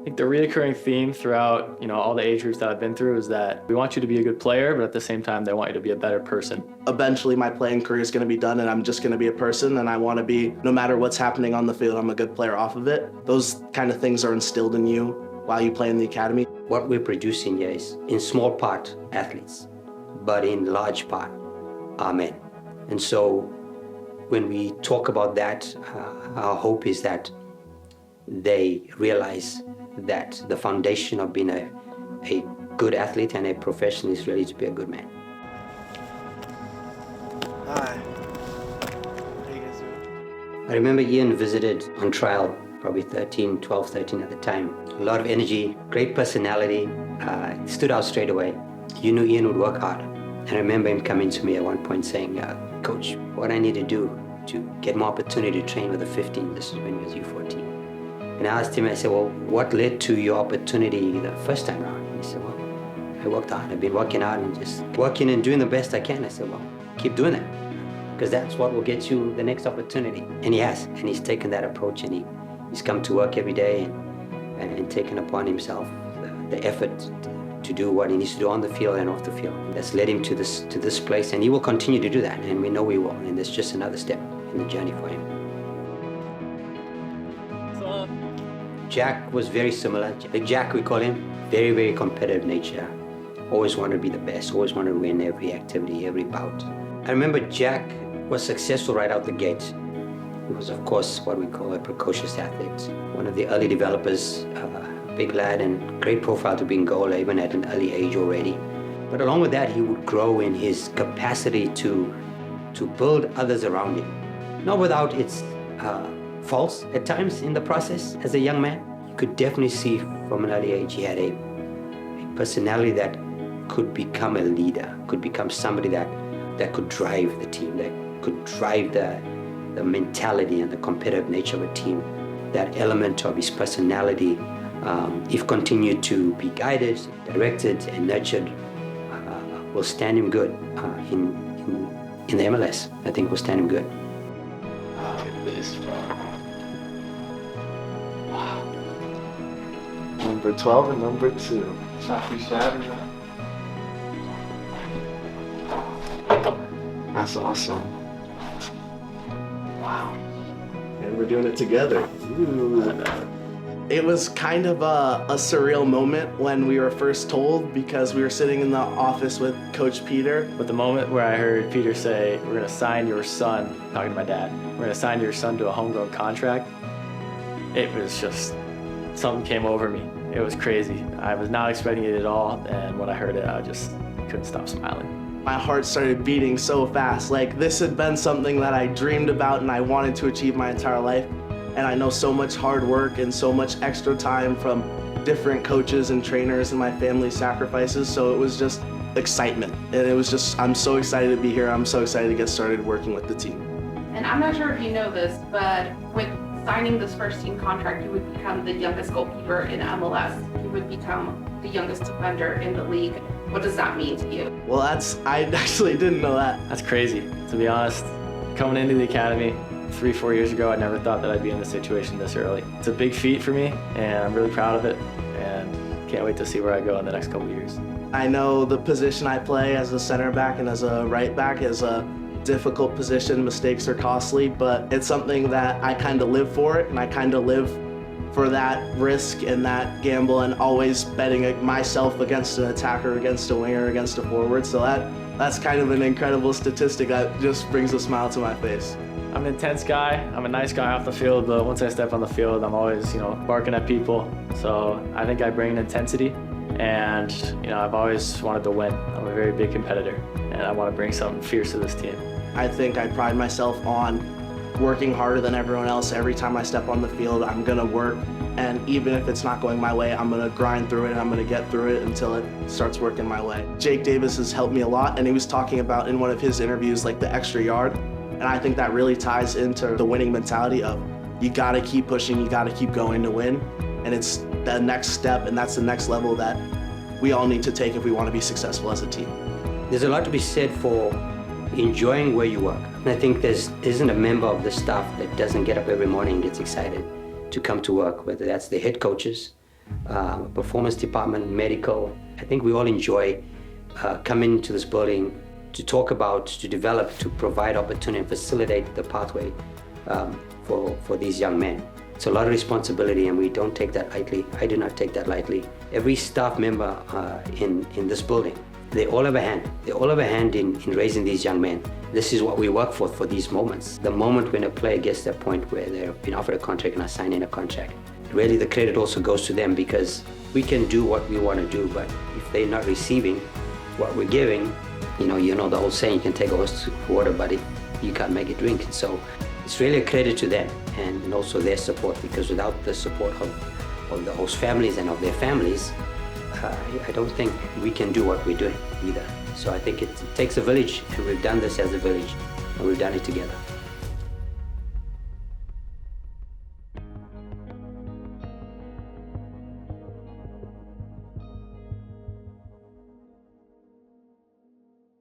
think the reoccurring theme throughout, all the age groups that I've been through is that we want you to be a good player, but at the same time, they want you to be a better person. Eventually, my playing career is going to be done, and I'm just going to be a person, and I want to be, no matter what's happening on the field, I'm a good player off of it. Those kind of things are instilled in you while you play in the academy. What we're producing here is, in small part, athletes, but in large part, are men. And so, when we talk about that, our hope is that they realize that the foundation of being a good athlete and a professional is really to be a good man. Hi. How you guys doing? I remember Ian visited on trial, probably 12, 13 at the time. A lot of energy, great personality, stood out straight away. You knew Ian would work hard. And I remember him coming to me at one point saying, Coach, what I need to do to get more opportunity to train with the 15, this is when he was U14. And I asked him, I said, well, what led to your opportunity the first time around? And he said, well, I worked hard. I've been working hard and just working and doing the best I can. I said, well, keep doing that, because that's what will get you the next opportunity. And he has, and he's taken that approach, and he's come to work every day and taken upon himself the effort to do what he needs to do on the field and off the field. That's led him to this place, and he will continue to do that, and we know he will, and that's just another step in the journey for him. Jack was very similar. Jack, we call him, very, very competitive nature. Always wanted to be the best, always wanted to win every activity, every bout. I remember Jack was successful right out the gate. He was, of course, what we call a precocious athlete. One of the early developers, big lad and great profile to be in goal, even at an early age already. But along with that, he would grow in his capacity to build others around him. Not without its faults at times in the process as a young man. You could definitely see from an early age he had a personality that could become a leader, could become somebody that could drive the team, that could drive the mentality and the competitive nature of a team. That element of his personality, if continued to be guided, directed, and nurtured, will stand him good in the MLS. I think will stand him good. Look at this, bro. Wow. Number 12 and number 2. Not too shabby, man. That's awesome. Wow. And we're doing it together. Ooh. It was kind of a surreal moment when we were first told, because we were sitting in the office with Coach Peter. But the moment where I heard Peter say, we're gonna sign your son, talking to my dad, we're gonna sign your son to a homegrown contract, it was just, something came over me. It was crazy. I was not expecting it at all, and when I heard it, I just couldn't stop smiling. My heart started beating so fast. Like, this had been something that I dreamed about and I wanted to achieve my entire life. And I know so much hard work and so much extra time from different coaches and trainers and my family's sacrifices. So it was just excitement. And it was just, I'm so excited to be here. I'm so excited to get started working with the team. And I'm not sure if you know this, but with signing this first team contract, you would become the youngest goalkeeper in MLS. You would become the youngest defender in the league. What does that mean to you? Well, I actually didn't know that. That's crazy, to be honest. Coming into the academy 3-4 years ago, I never thought that I'd be in this situation this early. It's a big feat for me, and I'm really proud of it, and can't wait to see where I go in the next couple years. I know the position I play as a center back and as a right back is a difficult position. Mistakes are costly, but it's something that I kind of live for it, and I kind of live for that risk and that gamble, and always betting myself against an attacker, against a winger, against a forward. So that's kind of an incredible statistic that just brings a smile to my face. I'm an intense guy. I'm a nice guy off the field, but once I step on the field, I'm always, barking at people. So I think I bring intensity, and I've always wanted to win. I'm a very big competitor, and I want to bring something fierce to this team. I think I pride myself on working harder than everyone else. Every time I step on the field, I'm gonna work, and even if it's not going my way, I'm gonna grind through it, and I'm gonna get through it until it starts working my way. Jake Davis has helped me a lot, and he was talking about in one of his interviews, like the extra yard, and I think that really ties into the winning mentality of you gotta keep pushing, you gotta keep going to win, and it's the next step, and that's the next level that we all need to take if we wanna be successful as a team. There's a lot to be said for enjoying where you work. And I think there isn't a member of the staff that doesn't get up every morning and gets excited to come to work, whether that's the head coaches, performance department, medical. I think we all enjoy coming to this building to talk about, to develop, to provide opportunity and facilitate the pathway for these young men. It's a lot of responsibility and we don't take that lightly. I do not take that lightly. Every staff member in this building, they all have a hand. They all have a hand in raising these young men. This is what we work for these moments. The moment when a player gets to that point where they've been offered a contract and are signing a contract, really the credit also goes to them because we can do what we want to do, but if they're not receiving what we're giving, you know the whole saying, you can take a horse to water, but you can't make it drink. So it's really a credit to them and also their support, because without the support of the host families and of their families, I don't think we can do what we're doing either. So I think it takes a village, and we've done this as a village, and we've done it together.